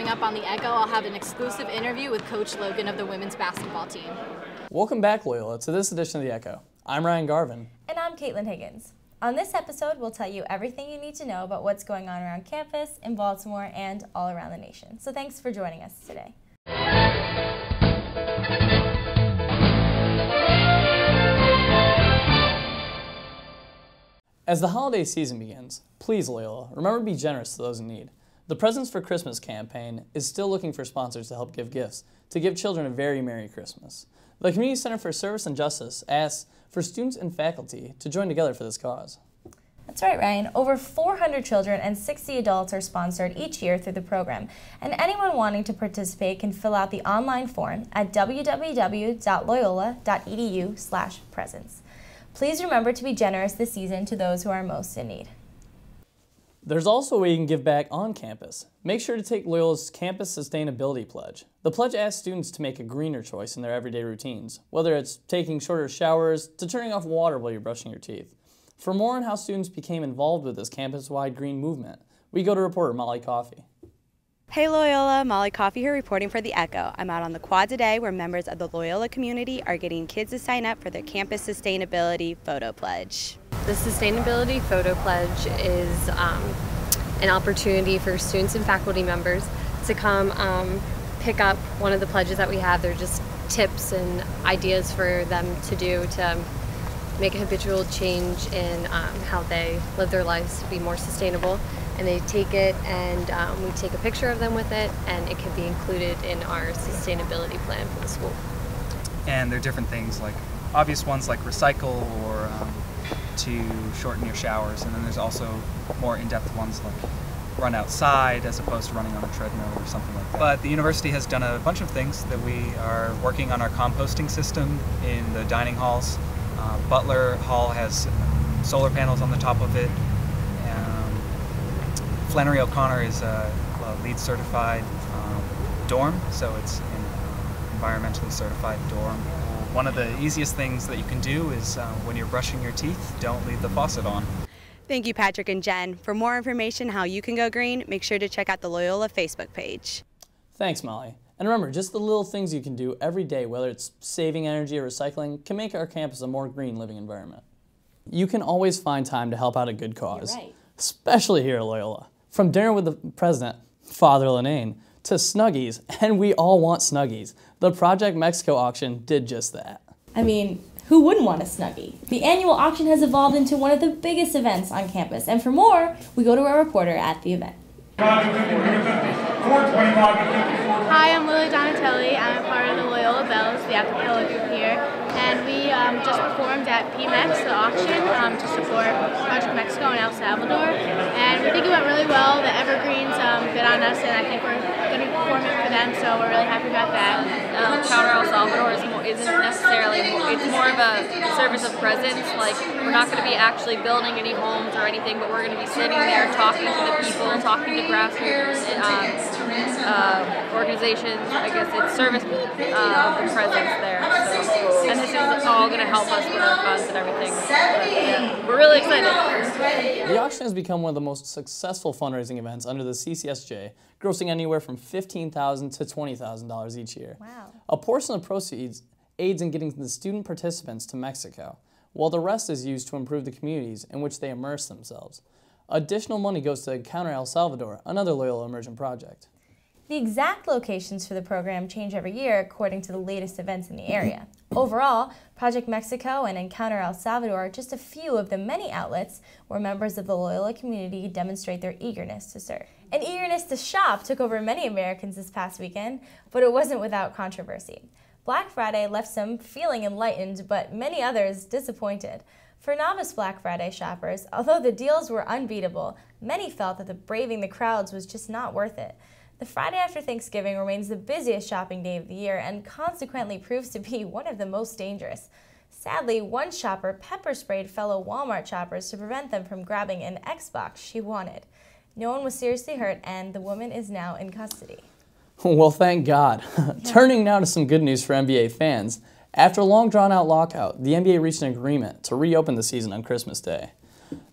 coming up on The Echo, I'll have an exclusive interview with Coach Logan of the women's basketball team. Welcome back, Loyola, to this edition of The Echo. I'm Ryan Garvin. And I'm Caitlin Higgins. On this episode, we'll tell you everything you need to know about what's going on around campus, in Baltimore, and all around the nation. So thanks for joining us today. As the holiday season begins, please, Loyola, remember to be generous to those in need. The Presents for Christmas campaign is still looking for sponsors to help give gifts, to give children a very Merry Christmas. The Community Center for Service and Justice asks for students and faculty to join together for this cause. That's right, Ryan. Over 400 children and 60 adults are sponsored each year through the program, and anyone wanting to participate can fill out the online form at www.loyola.edu/presents. Please remember to be generous this season to those who are most in need. There's also a way you can give back on campus. Make sure to take Loyola's Campus Sustainability Pledge. The pledge asks students to make a greener choice in their everyday routines, whether it's taking shorter showers to turning off water while you're brushing your teeth. For more on how students became involved with this campus-wide green movement, we go to reporter Molly Coffey. Hey Loyola, Molly Coffey here reporting for The Echo. I'm out on the quad today where members of the Loyola community are getting kids to sign up for their Campus Sustainability Photo Pledge. The Sustainability Photo Pledge is an opportunity for students and faculty members to come pick up one of the pledges that we have. They're just tips and ideas for them to do to make a habitual change in how they live their lives to be more sustainable. And they take it and we take a picture of them with it, and it can be included in our sustainability plan for the school. And there are different things, like obvious ones like recycle or to shorten your showers, and then there's also more in-depth ones like run outside as opposed to running on a treadmill or something like that. But the university has done a bunch of things. That we are working on our composting system in the dining halls. Butler Hall has solar panels on the top of it. Flannery O'Connor is a LEED certified dorm, so it's an environmentally certified dorm. One of the easiest things that you can do is when you're brushing your teeth, don't leave the faucet on. Thank you, Patrick and Jen. For more information how you can go green, make sure to check out the Loyola Facebook page. Thanks, Molly. And remember, just the little things you can do every day, whether it's saving energy or recycling, can make our campus a more green living environment. You can always find time to help out a good cause, You're right. Especially here at Loyola. From dinner with the president, Father Linane, to Snuggies, and we all want Snuggies. The Project Mexico auction did just that. I mean, who wouldn't want a Snuggie? The annual auction has evolved into one of the biggest events on campus, and for more, we go to our reporter at the event. Hi, I'm Lily Donatelli. I'm a part of the Loyola Bells, the acapella group here, and we just performed at PMEX, the auction, to support Project Mexico in El Salvador, and we think it went really well. The Evergreens bid on us, and I think we're going to be performing for them, so we're really happy about that. Counter El Salvador isn't necessarily, it's more of a service of presence. Like, we're not going to be actually building any homes or anything, but we're going to be sitting there talking to the people, talking to grassroots organizations. I guess it's service of the presence there. So, and this is all going to help us with our funds and everything. But, yeah, we're really excited. The auction has become one of the most successful fundraising events under the CCSJ, grossing anywhere from $15,000 to $20,000 each year. Wow. A portion of proceeds aids in getting the student participants to Mexico, while the rest is used to improve the communities in which they immerse themselves. Additional money goes to Counter El Salvador, another Loyola Immersion project. The exact locations for the program change every year according to the latest events in the area. Overall, Project Mexico and Encounter El Salvador are just a few of the many outlets where members of the Loyola community demonstrate their eagerness to serve. An eagerness to shop took over many Americans this past weekend, but it wasn't without controversy. Black Friday left some feeling enlightened, but many others disappointed. For novice Black Friday shoppers, although the deals were unbeatable, many felt that the braving the crowds was just not worth it. The Friday after Thanksgiving remains the busiest shopping day of the year and consequently proves to be one of the most dangerous. Sadly, one shopper pepper-sprayed fellow Walmart shoppers to prevent them from grabbing an Xbox she wanted. No one was seriously hurt, and the woman is now in custody. Well, thank God. Turning now to some good news for NBA fans. After a long drawn-out lockout, the NBA reached an agreement to reopen the season on Christmas Day.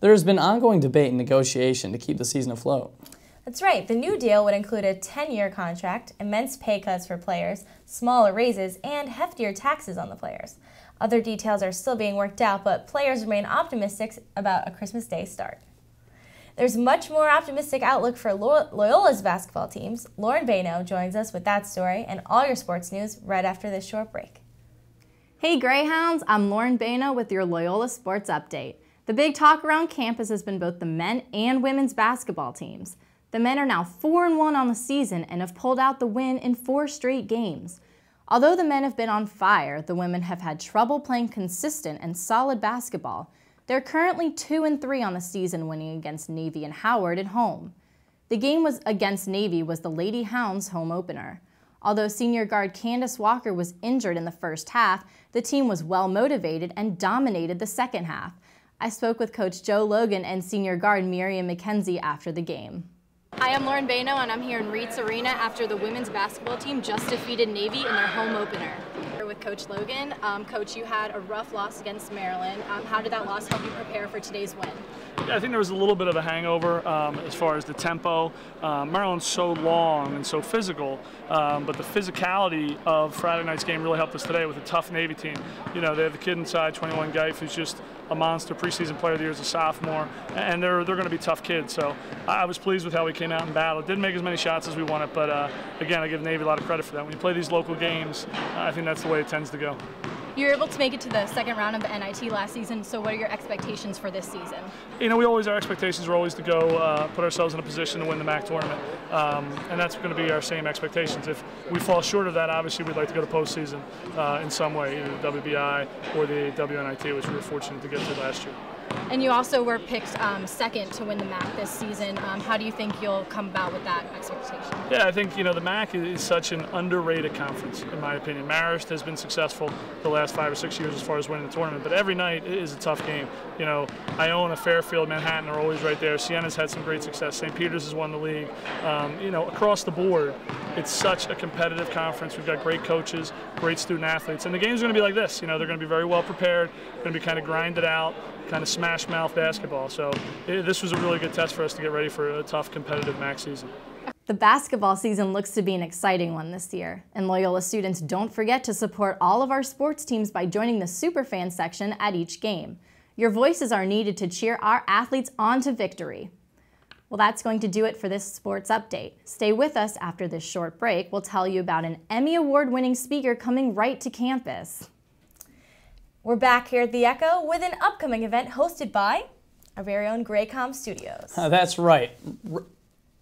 There has been ongoing debate and negotiation to keep the season afloat. That's right, the new deal would include a 10-year contract, immense pay cuts for players, smaller raises, and heftier taxes on the players. Other details are still being worked out, but players remain optimistic about a Christmas Day start. There's much more optimistic outlook for Loyola's basketball teams. Lauren Bayno joins us with that story and all your sports news right after this short break. Hey Greyhounds, I'm Lauren Bayno with your Loyola Sports Update. The big talk around campus has been both the men and women's basketball teams. The men are now 4-1 on the season and have pulled out the win in 4 straight games. Although the men have been on fire, the women have had trouble playing consistent and solid basketball. They're currently 2-3 on the season, winning against Navy and Howard at home. The game against Navy was the Lady Hounds home opener. Although senior guard Candace Walker was injured in the first half, the team was well motivated and dominated the second half. I spoke with Coach Joe Logan and senior guard Miriam McKenzie after the game. Hi, I'm Lauren Bayno, and I'm here in Reitz Arena after the women's basketball team just defeated Navy in their home opener. Here with Coach Logan. Coach, you had a rough loss against Maryland. How did that loss help you prepare for today's win? Yeah, I think there was a little bit of a hangover as far as the tempo. Maryland's so long and so physical, but the physicality of Friday night's game really helped us today with a tough Navy team. You know, they have the kid inside, 21 Geif, who's just a monster, preseason player of the year as a sophomore, and they're going to be tough kids. So I was pleased with how we came out in battle. Didn't make as many shots as we wanted, but again, I give Navy a lot of credit for that. When you play these local games, I think that's the way it tends to go. You were able to make it to the second round of the NIT last season, so what are your expectations for this season? You know, our expectations are always to go put ourselves in a position to win the MAC tournament, and that's going to be our same expectations. If we fall short of that, obviously we'd like to go to postseason in some way, either the WBI or the WNIT, which we were fortunate to get to last year. And you also were picked second to win the MAC this season. How do you think you'll come about with that expectation? Yeah, I think, you know, the MAC is such an underrated conference, in my opinion. Marist has been successful the last 5 or 6 years as far as winning the tournament, but every night is a tough game. You know, Iona, Fairfield, Manhattan are always right there. Siena's had some great success. St. Peter's has won the league. You know, across the board, it's such a competitive conference. We've got great coaches, great student athletes, and the game's going to be like this. You know, they're going to be very well prepared, going to be kind of grinded out, kind of smash mouth basketball. So this was a really good test for us to get ready for a tough competitive MAC season. The basketball season looks to be an exciting one this year, and Loyola students don't forget to support all of our sports teams by joining the Superfan section at each game. Your voices are needed to cheer our athletes on to victory. Well, that's going to do it for this sports update. Stay with us after this short break. We'll tell you about an Emmy Award-winning speaker coming right to campus. We're back here at the Echo with an upcoming event hosted by our very own Graycom Studios. That's right.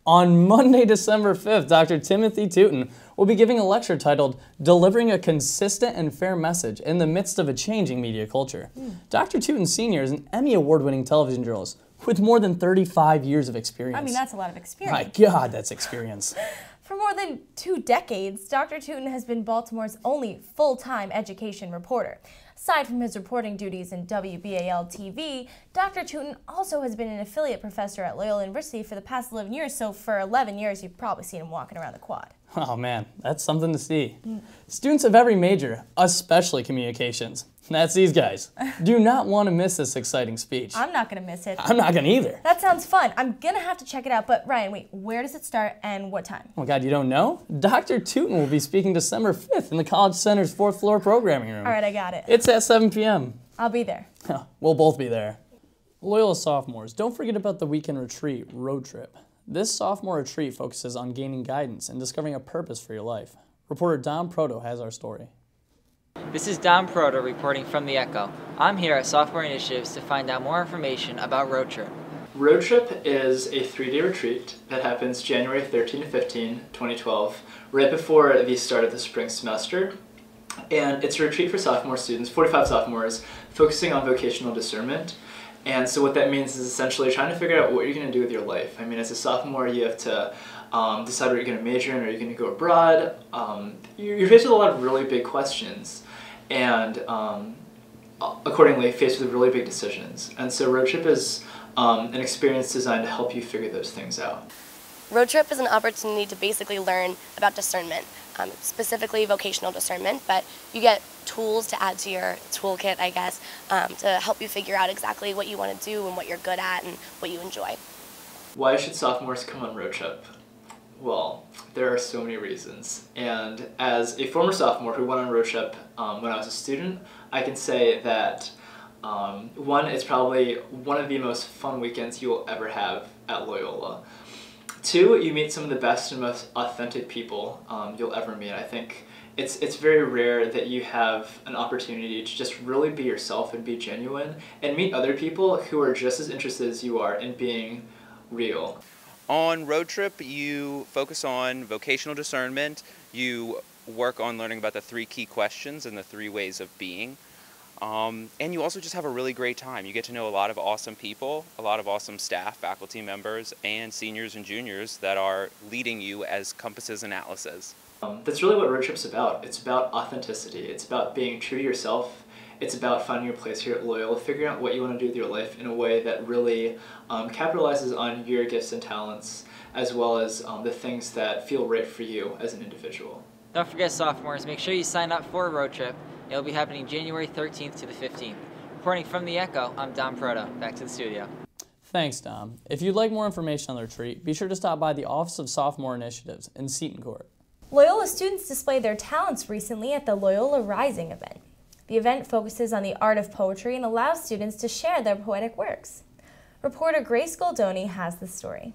On Monday, December 5th, Dr. Timothy Tootin will be giving a lecture titled Delivering a Consistent and Fair Message in the Midst of a Changing Media Culture. Dr. Tootin Sr. is an Emmy Award-winning television journalist with more than 35 years of experience. I mean, that's a lot of experience. My God, that's experience. For more than 2 decades, Dr. Tootin has been Baltimore's only full-time education reporter. Aside from his reporting duties in WBAL-TV, Dr. Tootin also has been an affiliate professor at Loyola University for the past 11 years, so for 11 years you've probably seen him walking around the quad. Oh man, that's something to see. Students of every major, especially communications, that's these guys, do not want to miss this exciting speech. I'm not going to miss it. I'm not going to either. That sounds fun. I'm going to have to check it out, but Ryan, wait, where does it start and what time? Oh God, you don't know? Dr. Tootin will be speaking December 5th in the College Center's 4th floor programming room. All right, I got it. It's at 7 p.m. I'll be there. We'll both be there. Loyola sophomores, don't forget about the weekend retreat, Road Trip. This sophomore retreat focuses on gaining guidance and discovering a purpose for your life. Reporter Don Proto has our story. This is Don Proto reporting from the Echo. I'm here at Sophomore Initiatives to find out more information about Road Trip. Road Trip is a 3-day retreat that happens January 13 to 15, 2012, right before the start of the spring semester. And it's a retreat for sophomore students, 45 sophomores, focusing on vocational discernment. And so what that means is essentially trying to figure out what you're going to do with your life. I mean, as a sophomore, you have to decide what you're going to major in, or you're going to go abroad. You're faced with a lot of really big questions, and accordingly faced with really big decisions. And so Road Trip is an experience designed to help you figure those things out. Road Trip is an opportunity to basically learn about discernment, specifically vocational discernment, but you get tools to add to your toolkit, I guess, to help you figure out exactly what you want to do and what you're good at and what you enjoy. Why should sophomores come on road trip? Well, there are so many reasons. And as a former sophomore who went on a road trip when I was a student, I can say that one, it's probably one of the most fun weekends you will ever have at Loyola. Two, you meet some of the best and most authentic people you'll ever meet. I think it's very rare that you have an opportunity to just really be yourself and be genuine and meet other people who are just as interested as you are in being real. On road trip, you focus on vocational discernment, you work on learning about the 3 key questions and the 3 ways of being, and you also just have a really great time. You get to know a lot of awesome people, a lot of awesome staff, faculty members, and seniors and juniors that are leading you as compasses and atlases. That's really what road trip's about. It's about authenticity. It's about being true to yourself. It's about finding your place here at Loyola, figuring out what you want to do with your life in a way that really capitalizes on your gifts and talents, as well as the things that feel right for you as an individual. Don't forget, sophomores, make sure you sign up for a road trip. It'll be happening January 13th to the 15th. Reporting from the Echo, I'm Dom Proto. Back to the studio. Thanks, Dom. If you'd like more information on the retreat, be sure to stop by the Office of Sophomore Initiatives in Seton Court. Loyola students displayed their talents recently at the Loyola Rising event. The event focuses on the art of poetry and allows students to share their poetic works. Reporter Grace Goldoni has the story.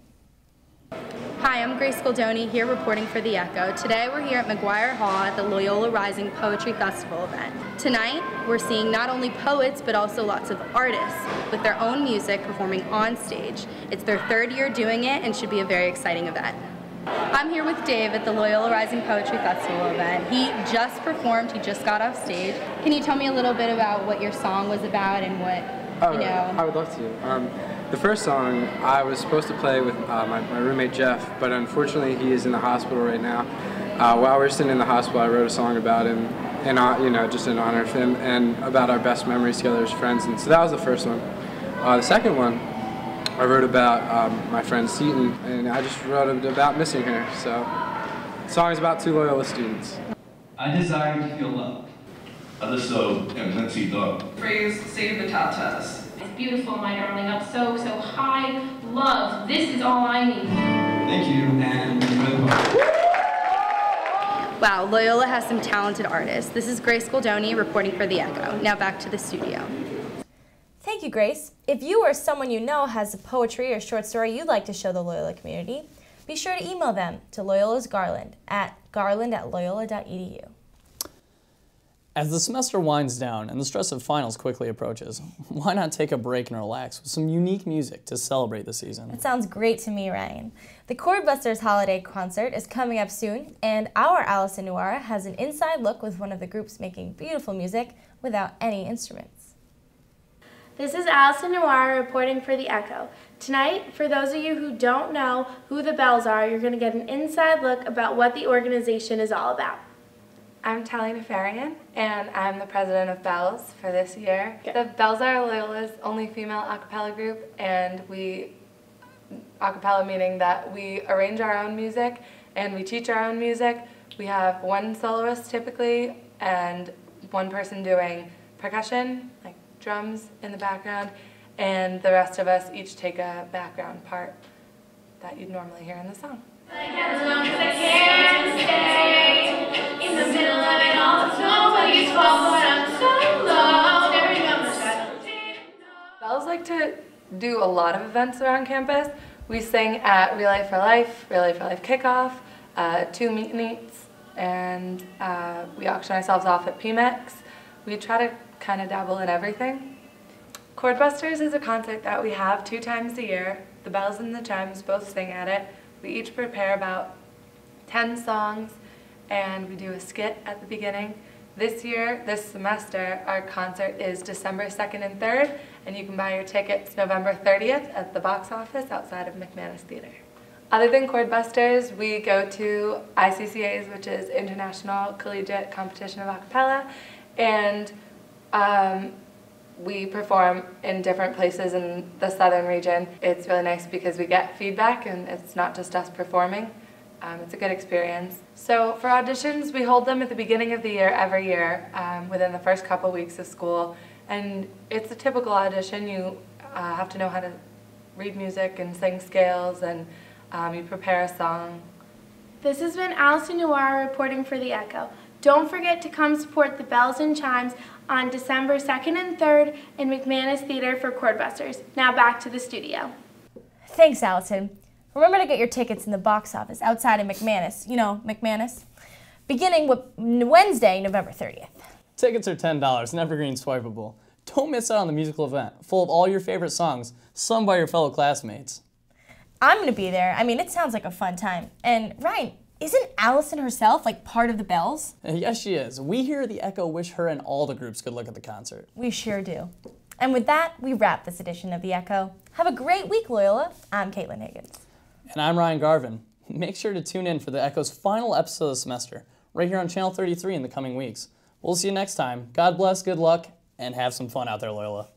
Hi, I'm Grace Goldoni, here reporting for The Echo. Today we're here at McGuire Hall at the Loyola Rising Poetry Festival event. Tonight, we're seeing not only poets, but also lots of artists with their own music performing on stage. It's their 3rd year doing it and should be a very exciting event. I'm here with Dave at the Loyola Rising Poetry Festival event. He just performed, he just got off stage. Can you tell me a little bit about what your song was about and what, you know? I would love to. The first song I was supposed to play with my roommate Jeff, but unfortunately he is in the hospital right now. While we were sitting in the hospital, I wrote a song about him, and you know, just in honor of him, and about our best memories together as friends. And so that was the first one. The second one, I wrote about my friend Seton, and I just wrote about missing her. So the song is about 2 Loyola students. I desire to feel loved. Others so immensely loved. Phrase, save the tatas. It's beautiful, my darling, up so high. Love, this is all I need. Thank you, and enjoy the party. Wow, Loyola has some talented artists. This is Grace Goldoni reporting for The Echo. Now back to the studio. Thank you, Grace. If you or someone you know has a poetry or short story you'd like to show the Loyola community, be sure to email them to Loyola's Garland at garland@loyola.edu. As the semester winds down and the stress of finals quickly approaches, why not take a break and relax with some unique music to celebrate the season? That sounds great to me, Ryan. The Chordbusters Holiday Concert is coming up soon, and our Allison Nuara has an inside look with one of the groups making beautiful music without any instruments. This is Allison Nuara reporting for The Echo. Tonight, for those of you who don't know who the Bells are, you're going to get an inside look about what the organization is all about. I'm Tally Nefarian, and I'm the president of Bells for this year. Okay. The Bells are Loyola's only female a cappella group, and we, a cappella meaning that we arrange our own music and we teach our own music. We have 1 soloist typically and 1 person doing percussion, like drums in the background, and the rest of us each take a background part that you'd normally hear in the song. As long as I can stay in the middle of it all, it's nobody's fault, but I'm so low. There we go. Bells like to do a lot of events around campus. We sing at Relay for Life Kickoff, 2 meet and eats, and we auction ourselves off at PMEX. We try to kind of dabble in everything. Chordbusters is a concert that we have 2 times a year. The Bells and the Chimes both sing at it. We each prepare about 10 songs, and we do a skit at the beginning. This year, this semester, our concert is December 2nd and 3rd, and you can buy your tickets November 30th at the box office outside of McManus Theater. Other than Chordbusters, we go to ICCA's, which is International Collegiate Competition of Acapella, and we perform in different places in the southern region. It's really nice because we get feedback and it's not just us performing. It's a good experience. So for auditions, we hold them at the beginning of the year every year within the first couple weeks of school. And it's a typical audition. You have to know how to read music and sing scales, and you prepare a song. This has been Allison Noir reporting for The Echo. Don't forget to come support the Bells and Chimes on December 2nd and 3rd in McManus Theater for Chordbusters. Now back to the studio. Thanks, Allison. Remember to get your tickets in the box office outside of McManus. You know, McManus. Beginning with Wednesday, November 30th. Tickets are $10 and evergreen swipeable. Don't miss out on the musical event, full of all your favorite songs, sung by your fellow classmates. I'm going to be there. I mean, it sounds like a fun time. And Ryan, isn't Allison herself like part of the Bells? Yes, she is. We here at The Echo wish her and all the groups good luck at the concert. We sure do. And with that, we wrap this edition of The Echo. Have a great week, Loyola. I'm Caitlin Higgins. And I'm Ryan Garvin. Make sure to tune in for The Echo's final episode of the semester, right here on Channel 33 in the coming weeks. We'll see you next time. God bless, good luck, and have some fun out there, Loyola.